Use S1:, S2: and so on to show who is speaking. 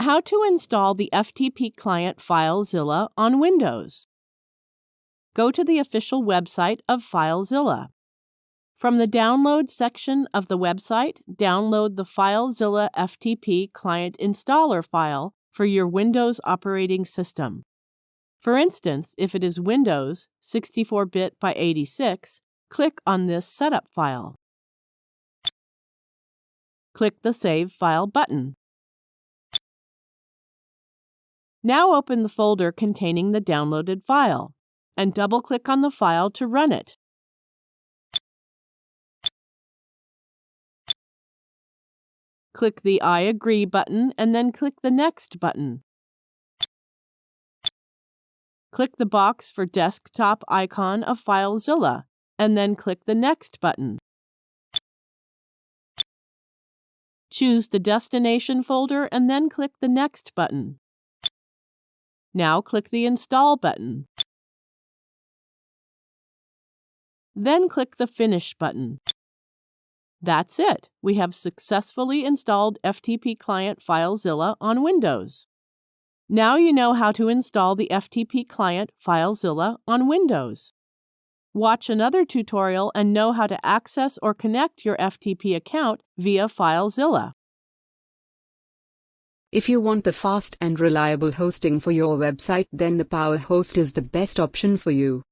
S1: How to install the FTP client Filezilla on Windows. Go to the official website of Filezilla. From the Download section of the website, download the Filezilla FTP client installer file for your Windows operating system. For instance, if it is Windows 64-bit by 86, click on this setup file. Click the Save File button. Now open the folder containing the downloaded file, and double-click on the file to run it. Click the I agree button and then click the Next button. Click the box for desktop icon of Filezilla, and then click the Next button. Choose the destination folder and then click the Next button. Now click the Install button. Then click the Finish button. That's it. We have successfully installed FTP client Filezilla on Windows. Now you know how to install the FTP client Filezilla on Windows. Watch another tutorial and know how to access or connect your FTP account via Filezilla.
S2: If you want the fast and reliable hosting for your website, then the PowerHost is the best option for you.